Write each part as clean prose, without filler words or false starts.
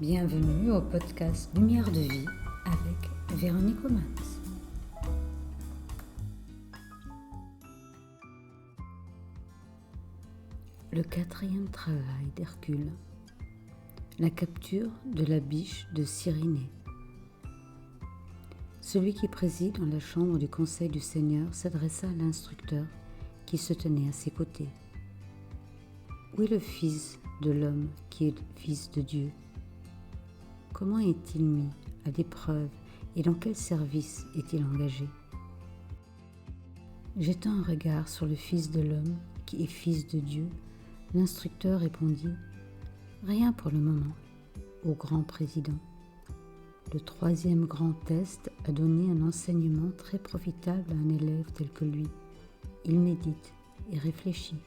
Bienvenue au podcast Lumière de vie avec Véronique Omans. Le quatrième travail d'Hercule, la capture de la biche de Cyrénée. Celui qui préside dans la chambre du conseil du Seigneur s'adressa à l'instructeur qui se tenait à ses côtés. Où est le Fils de l'homme qui est Fils de Dieu? Comment est-il mis à l'épreuve et dans quel service est-il engagé? Jetant un regard sur le Fils de l'homme qui est Fils de Dieu, l'instructeur répondit « Rien pour le moment, au grand président. Le troisième grand test a donné un enseignement très profitable à un élève tel que lui. Il médite et réfléchit.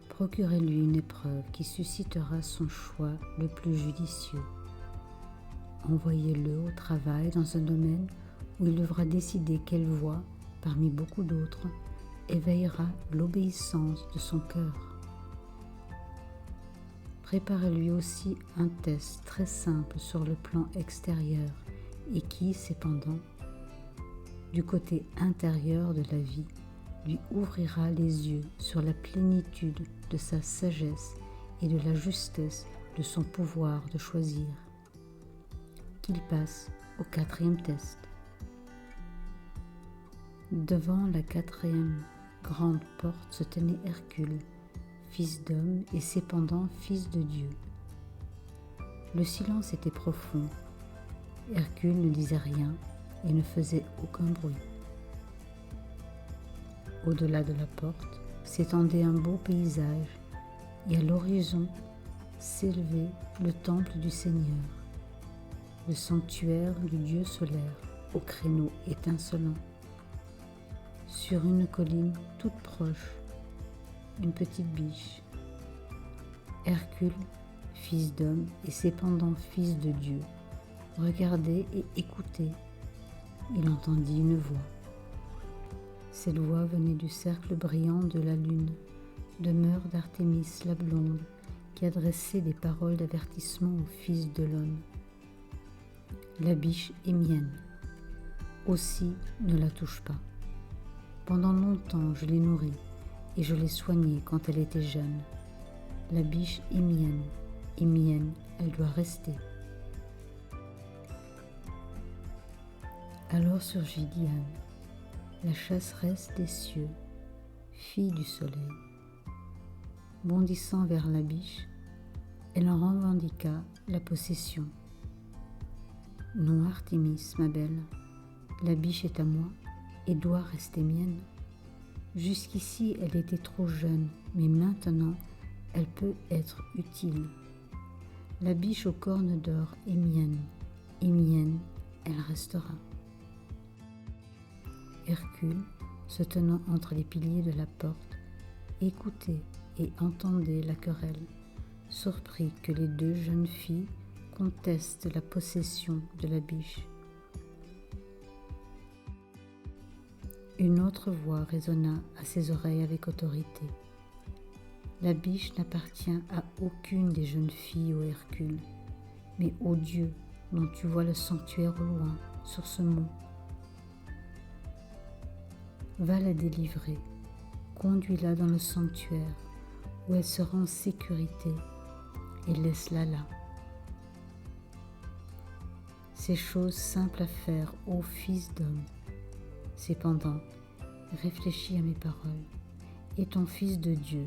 Procurez-lui une épreuve qui suscitera son choix le plus judicieux. Envoyez-le au travail dans un domaine où il devra décider quelle voie, parmi beaucoup d'autres, éveillera l'obéissance de son cœur. Préparez-lui aussi un test très simple sur le plan extérieur et qui, cependant, du côté intérieur de la vie, lui ouvrira les yeux sur la plénitude de sa sagesse et de la justesse de son pouvoir de choisir. Qu'il passe au quatrième test. Devant la quatrième grande porte se tenait Hercule, fils d'homme et cependant fils de Dieu. Le silence était profond. Hercule ne disait rien et ne faisait aucun bruit. Au-delà de la porte s'étendait un beau paysage et à l'horizon s'élevait le temple du Seigneur, le sanctuaire du Dieu solaire aux créneaux étincelants. Sur une colline toute proche, une petite biche. Hercule, fils d'homme et cependant fils de Dieu, regardait et écoutait. Il entendit une voix. Cette voix venait du cercle brillant de la lune, demeure d'Artémis la blonde, qui adressait des paroles d'avertissement au Fils de l'homme. La biche est mienne. Aussi ne la touche pas. Pendant longtemps je l'ai nourrie et je l'ai soignée quand elle était jeune. La biche est mienne, et mienne, elle doit rester. Alors surgit Diane, la chasseresse des cieux, fille du soleil. Bondissant vers la biche, elle en revendiqua la possession. Non, Artémis, ma belle, la biche est à moi et doit rester mienne. Jusqu'ici, elle était trop jeune, mais maintenant, elle peut être utile. La biche aux cornes d'or est mienne, et mienne, elle restera. Hercule, se tenant entre les piliers de la porte, écoutait et entendait la querelle, surpris que les deux jeunes filles contestent la possession de la biche. Une autre voix résonna à ses oreilles avec autorité. La biche n'appartient à aucune des jeunes filles, ô Hercule, mais au Dieu dont tu vois le sanctuaire au loin, sur ce mont. Va la délivrer, conduis-la dans le sanctuaire, où elle sera en sécurité, et laisse-la là. C'est chose simple à faire, ô Fils d'homme. Cependant, réfléchis à mes paroles. Et ton Fils de Dieu,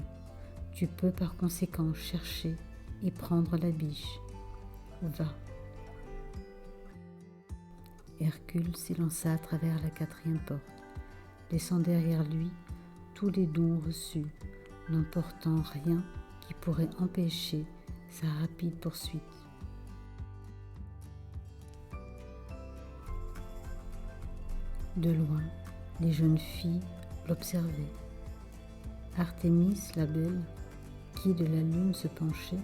tu peux par conséquent chercher et prendre la biche. Va. Hercule s'élança à travers la quatrième porte, laissant derrière lui tous les dons reçus, n'emportant rien qui pourrait empêcher sa rapide poursuite. De loin, les jeunes filles l'observaient. Artémis, la belle, qui de la lune se penchait,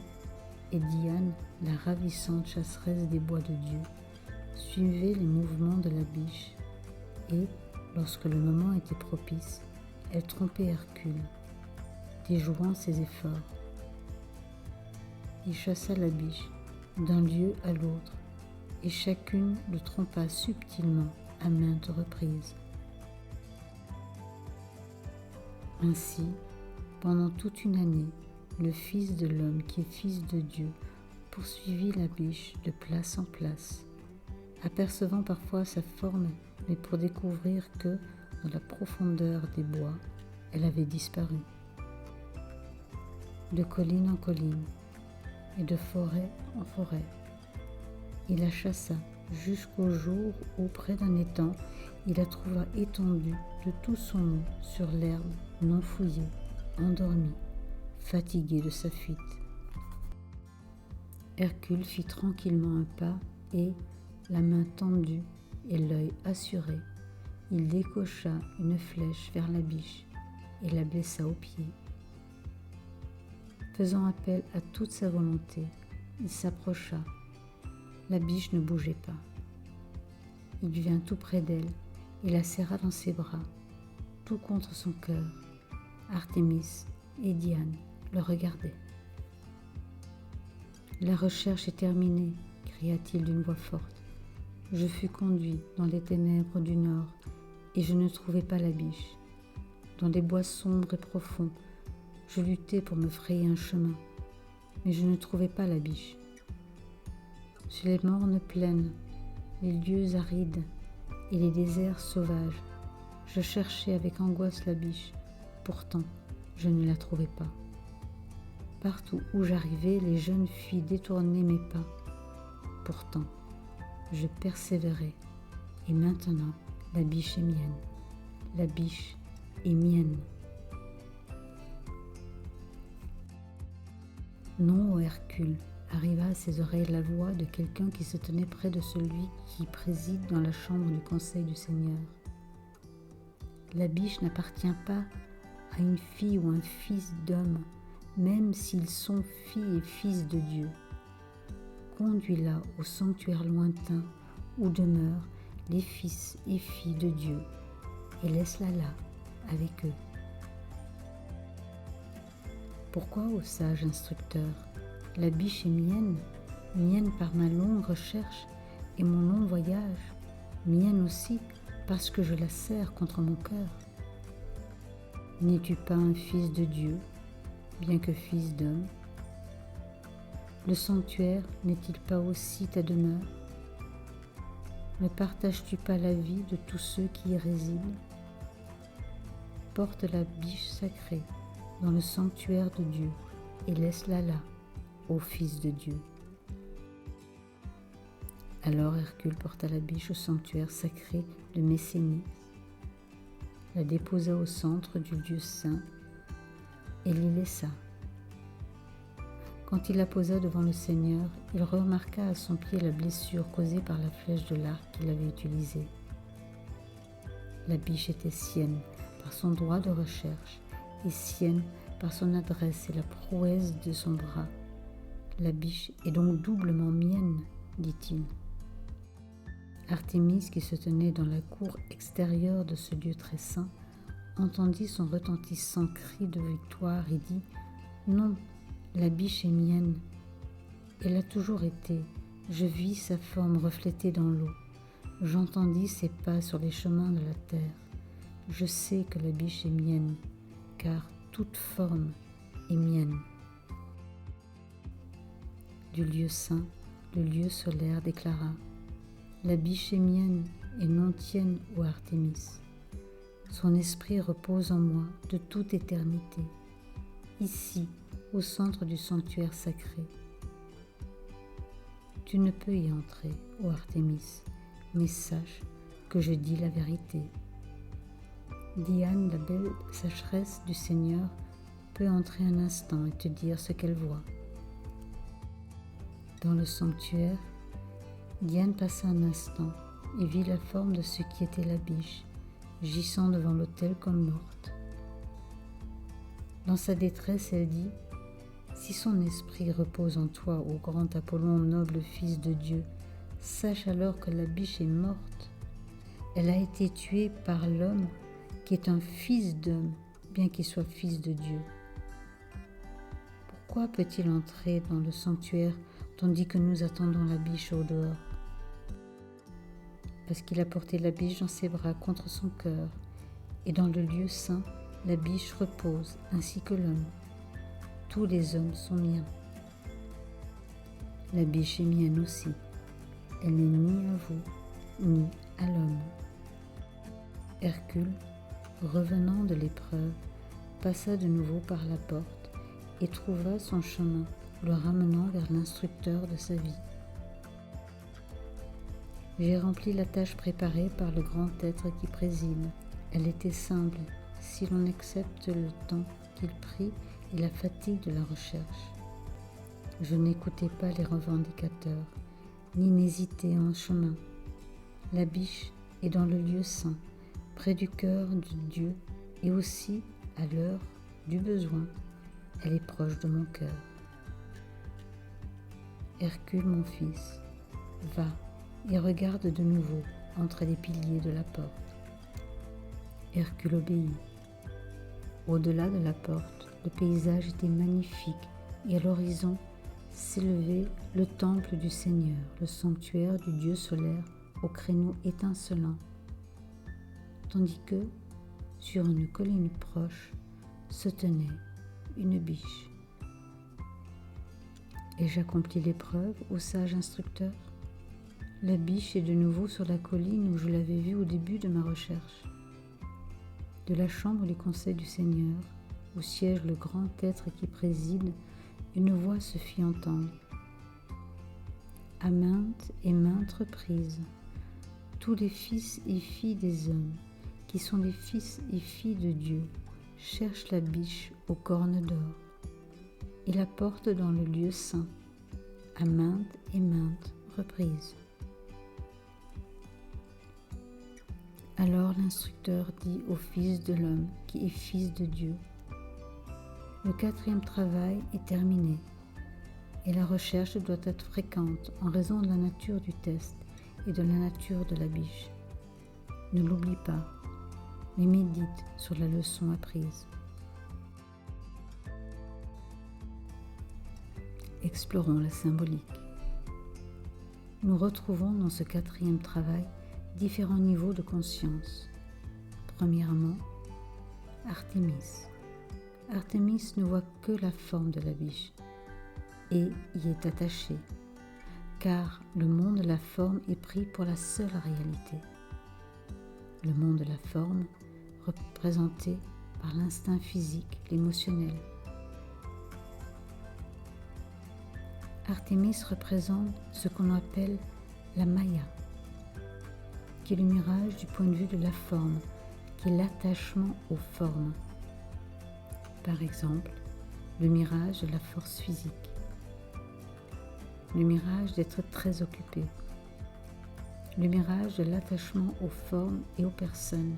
et Diane, la ravissante chasseresse des bois de Dieu, suivaient les mouvements de la biche, et, lorsque le moment était propice, elle trompait Hercule, déjouant ses efforts. et chassa la biche d'un lieu à l'autre, et chacune le trompa subtilement à maintes reprises. Ainsi, pendant toute une année, le Fils de l'homme, qui est Fils de Dieu, poursuivit la biche de place en place, apercevant parfois sa forme, mais pour découvrir que, dans la profondeur des bois, elle avait disparu. De colline en colline, et de forêt en forêt, il la chassa jusqu'au jour où, près d'un étang, il la trouva étendue de tout son long sur l'herbe non fouillée, endormie, fatiguée de sa fuite. Hercule fit tranquillement un pas et, la main tendue et l'œil assuré, il décocha une flèche vers la biche et la blessa au pied. Faisant appel à toute sa volonté, il s'approcha. La biche ne bougeait pas. Il vint tout près d'elle et la serra dans ses bras, tout contre son cœur. Artémis et Diane le regardaient. « La recherche est terminée, » cria-t-il d'une voix forte. « Je fus conduit dans les ténèbres du nord et je ne trouvai pas la biche. Dans des bois sombres et profonds, je luttai pour me frayer un chemin, mais je ne trouvai pas la biche. Sur les mornes plaines, les lieux arides et les déserts sauvages, je cherchai avec angoisse la biche. Pourtant, je ne la trouvai pas. Partout où j'arrivais, les jeunes filles détournaient mes pas. Pourtant, je persévérais. Et maintenant, la biche est mienne. La biche est mienne. » Non, ô Hercule, arriva à ses oreilles la voix de quelqu'un qui se tenait près de celui qui préside dans la chambre du conseil du Seigneur. La biche n'appartient pas à une fille ou un fils d'homme, même s'ils sont filles et fils de Dieu. Conduis-la au sanctuaire lointain où demeurent les fils et filles de Dieu, et laisse-la là avec eux. Pourquoi, ô sage instructeur, la biche est mienne, mienne par ma longue recherche et mon long voyage, mienne aussi parce que je la serre contre mon cœur? N'es-tu pas un fils de Dieu, bien que fils d'homme? Le sanctuaire n'est-il pas aussi ta demeure? Ne partages-tu pas la vie de tous ceux qui y résident? Porte la biche sacrée dans le sanctuaire de Dieu et laisse-la là, ô Fils de Dieu. Alors Hercule porta la biche au sanctuaire sacré de Messénie, la déposa au centre du lieu saint et l'y laissa. Quand il la posa devant le Seigneur, il remarqua à son pied la blessure causée par la flèche de l'arc qu'il avait utilisée. La biche était sienne par son droit de recherche et sienne par son adresse et la prouesse de son bras. La biche est donc doublement mienne, dit-il. Artémis, qui se tenait dans la cour extérieure de ce lieu très saint, entendit son retentissant cri de victoire et dit « Non, la biche est mienne. Elle a toujours été. Je vis sa forme reflétée dans l'eau. J'entendis ses pas sur les chemins de la terre. Je sais que la biche est mienne, car toute forme est mienne. » Du lieu saint, le lieu solaire déclara « La biche est mienne et non tienne, ô Artémis. Son esprit repose en moi de toute éternité, ici, au centre du sanctuaire sacré. Tu ne peux y entrer, ô Artémis, mais sache que je dis la vérité. Diane, la belle sécheresse du Seigneur, peut entrer un instant et te dire ce qu'elle voit. » Dans le sanctuaire, Diane passa un instant et vit la forme de ce qui était la biche, gissant devant l'autel comme morte. Dans sa détresse, elle dit « Si son esprit repose en toi, ô grand Apollon, noble fils de Dieu, sache alors que la biche est morte. Elle a été tuée par l'homme qui est un fils d'homme, bien qu'il soit fils de Dieu. Pourquoi peut-il entrer dans le sanctuaire tandis que nous attendons la biche au dehors? Parce qu'il a porté la biche dans ses bras contre son cœur, et dans le lieu saint, la biche repose, ainsi que l'homme. Tous les hommes sont miens. La biche est mienne aussi. Elle n'est ni à vous, ni à l'homme. Hercule, revenant de l'épreuve, passa de nouveau par la porte et trouva son chemin, le ramenant vers l'instructeur de sa vie. J'ai rempli la tâche préparée par le grand être qui préside. Elle était simple, si l'on accepte le temps qu'il prit et la fatigue de la recherche. Je n'écoutais pas les revendicateurs, ni n'hésitais en chemin. La biche est dans le lieu saint, près du cœur de Dieu, et aussi, à l'heure du besoin, elle est proche de mon cœur. Hercule, mon fils, va et regarde de nouveau entre les piliers de la porte. Hercule obéit. Au-delà de la porte, le paysage était magnifique et à l'horizon s'élevait le temple du Seigneur, le sanctuaire du Dieu solaire au créneau étincelant, tandis que, sur une colline proche, se tenait une biche. Ai-je accompli l'épreuve, ô sage instructeur? La biche est de nouveau sur la colline où je l'avais vue au début de ma recherche. De la chambre du conseil du Seigneur, où siège le grand être qui préside, une voix se fit entendre. À maintes et maintes reprises, tous les fils et filles des hommes, qui sont les fils et filles de Dieu, cherchent la biche aux cornes d'or et la portent dans le lieu saint, à maintes et maintes reprises. Alors l'instructeur dit au Fils de l'homme, qui est Fils de Dieu, le 4e travail est terminé, et la recherche doit être fréquente en raison de la nature du test et de la nature de la biche. Ne l'oublie pas, mais médite sur la leçon apprise. Explorons la symbolique. Nous retrouvons dans ce 4e travail différents niveaux de conscience. Premièrement, Artémis. Artémis ne voit que la forme de la biche et y est attaché, car le monde de la forme est pris pour la seule réalité. Le monde de la forme représenté par l'instinct physique, l'émotionnel. Artémis représente ce qu'on appelle la Maya, qui est le mirage du point de vue de la forme, qui est l'attachement aux formes. Par exemple, le mirage de la force physique, le mirage d'être très occupé, le mirage de l'attachement aux formes et aux personnes,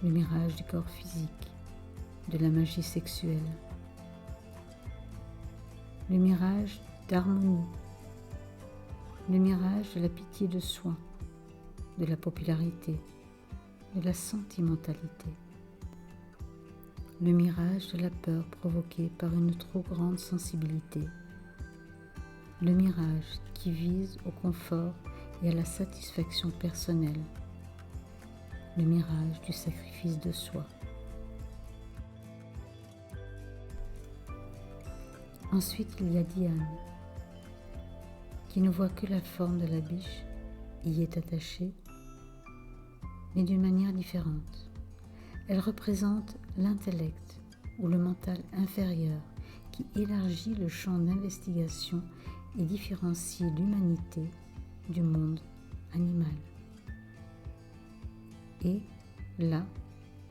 le mirage du corps physique, de la magie sexuelle, le mirage d'harmonie, le mirage de la pitié de soi, de la popularité, de la sentimentalité, le mirage de la peur provoquée par une trop grande sensibilité, le mirage qui vise au confort et à la satisfaction personnelle, le mirage du sacrifice de soi. Ensuite, il y a Diane, qui ne voit que la forme de la biche, y est attachée, mais d'une manière différente. Elle représente l'intellect ou le mental inférieur qui élargit le champ d'investigation et différencie l'humanité du monde animal. Et là,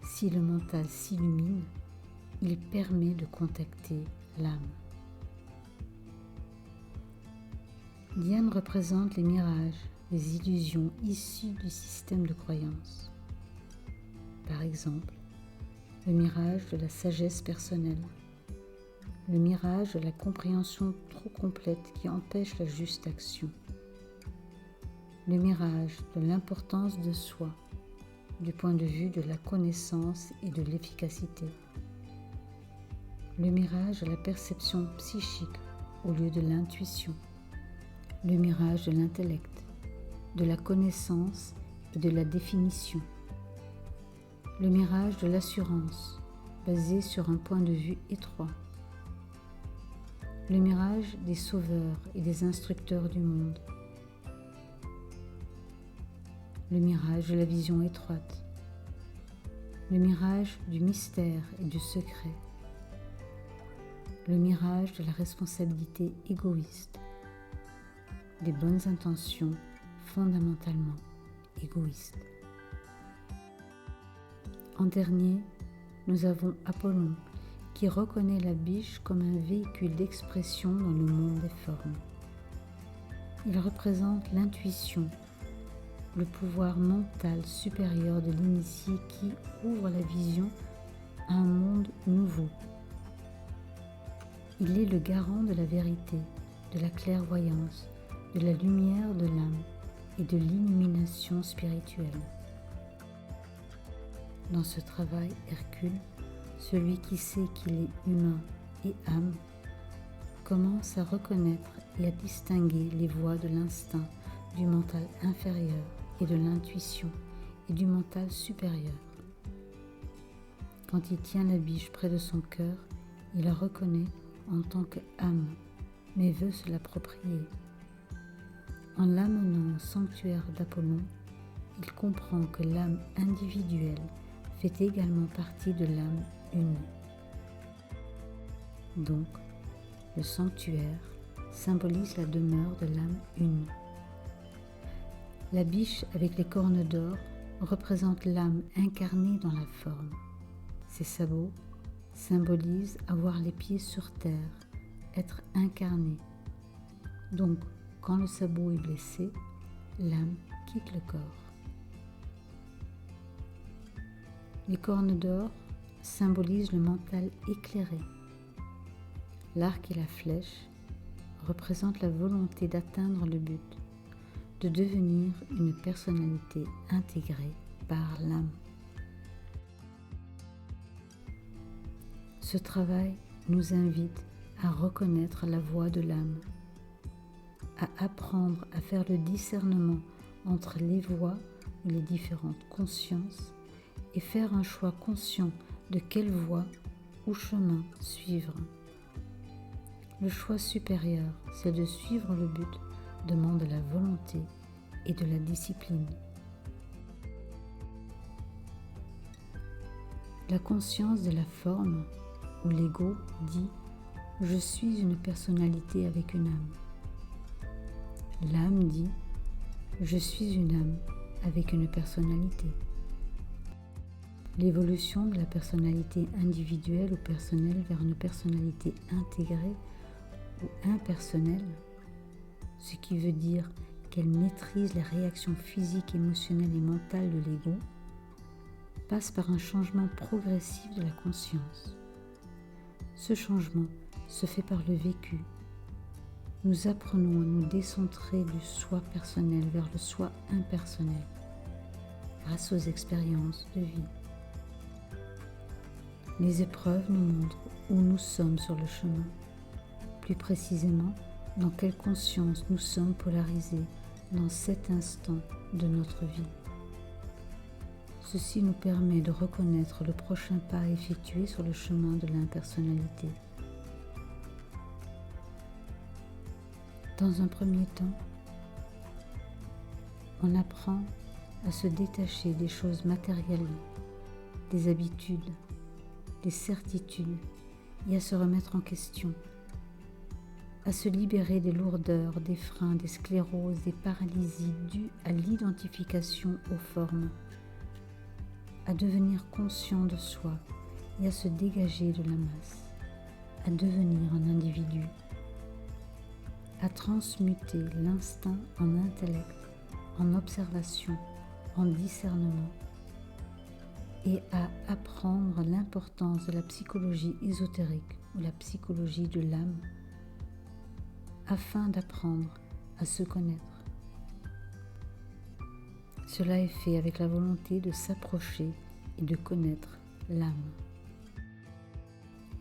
si le mental s'illumine, il permet de contacter l'âme. Diane représente les mirages, les illusions issues du système de croyance. Par exemple, le mirage de la sagesse personnelle, le mirage de la compréhension trop complète qui empêche la juste action, le mirage de l'importance de soi du point de vue de la connaissance et de l'efficacité, le mirage de la perception psychique au lieu de l'intuition, le mirage de l'intellect, de la connaissance et de la définition, le mirage de l'assurance basé sur un point de vue étroit, le mirage des sauveurs et des instructeurs du monde, le mirage de la vision étroite, le mirage du mystère et du secret, le mirage de la responsabilité égoïste, des bonnes intentions fondamentalement égoïstes. En dernier, nous avons Apollon qui reconnaît la biche comme un véhicule d'expression dans le monde des formes. Il représente l'intuition, le pouvoir mental supérieur de l'initié qui ouvre la vision à un monde nouveau. Il est le garant de la vérité, de la clairvoyance, de la lumière de l'âme et de l'illumination spirituelle. Dans ce travail, Hercule, celui qui sait qu'il est humain et âme, commence à reconnaître et à distinguer les voies de l'instinct, du mental inférieur et de l'intuition et du mental supérieur. Quand il tient la biche près de son cœur, il la reconnaît en tant qu'âme, mais veut se l'approprier. En l'amenant au sanctuaire d'Apollon, il comprend que l'âme individuelle fait également partie de l'âme une. Donc, le sanctuaire symbolise la demeure de l'âme une. La biche avec les cornes d'or représente l'âme incarnée dans la forme. Ses sabots symbolisent avoir les pieds sur terre, être incarné. Donc, quand le sabot est blessé, l'âme quitte le corps. Les cornes d'or symbolisent le mental éclairé. L'arc et la flèche représentent la volonté d'atteindre le but, de devenir une personnalité intégrée par l'âme. Ce travail nous invite à reconnaître la voix de l'âme, à apprendre à faire le discernement entre les voies ou les différentes consciences et faire un choix conscient de quelle voie ou chemin suivre. Le choix supérieur, c'est de suivre le but, demande de la volonté et de la discipline. La conscience de la forme, ou l'ego, dit « Je suis une personnalité avec une âme ». L'âme dit « Je suis une âme avec une personnalité ». L'évolution de la personnalité individuelle ou personnelle vers une personnalité intégrée ou impersonnelle, ce qui veut dire qu'elle maîtrise les réactions physiques, émotionnelles et mentales de l'ego, passe par un changement progressif de la conscience. Ce changement se fait par le vécu. Nous apprenons à nous décentrer du soi personnel vers le soi impersonnel, grâce aux expériences de vie. Les épreuves nous montrent où nous sommes sur le chemin, plus précisément dans quelle conscience nous sommes polarisés dans cet instant de notre vie. Ceci nous permet de reconnaître le prochain pas à effectuer sur le chemin de l'impersonnalité. Dans un premier temps, on apprend à se détacher des choses matérielles, des habitudes, des certitudes et à se remettre en question, à se libérer des lourdeurs, des freins, des scléroses, des paralysies dues à l'identification aux formes, à devenir conscient de soi et à se dégager de la masse, à devenir un individu, à transmuter l'instinct en intellect, en observation, en discernement et à apprendre l'importance de la psychologie ésotérique ou la psychologie de l'âme afin d'apprendre à se connaître. Cela est fait avec la volonté de s'approcher et de connaître l'âme.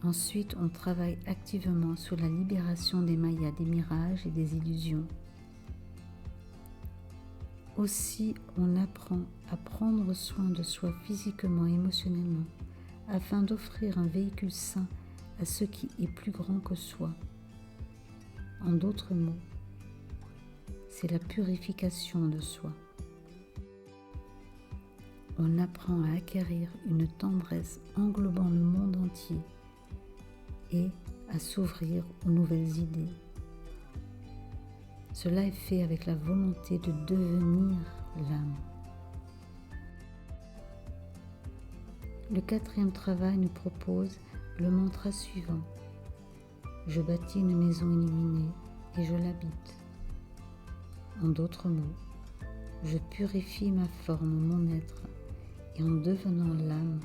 Ensuite, on travaille activement sur la libération des mayas, des mirages et des illusions. Aussi, on apprend à prendre soin de soi physiquement et émotionnellement, afin d'offrir un véhicule sain à ce qui est plus grand que soi. En d'autres mots, c'est la purification de soi. On apprend à acquérir une tendresse englobant le monde entier et à s'ouvrir aux nouvelles idées. Cela est fait avec la volonté de devenir l'âme. Le 4e travail nous propose le mantra suivant. Je bâtis une maison illuminée et je l'habite. En d'autres mots, je purifie ma forme, mon être, et en devenant l'âme,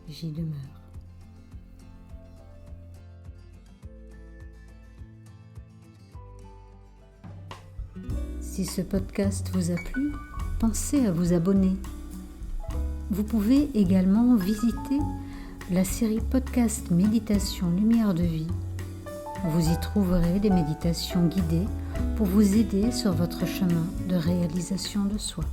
j'y demeure. Si ce podcast vous a plu, pensez à vous abonner. Vous pouvez également visiter la série podcast Méditation Lumière de Vie. Vous y trouverez des méditations guidées pour vous aider sur votre chemin de réalisation de soi.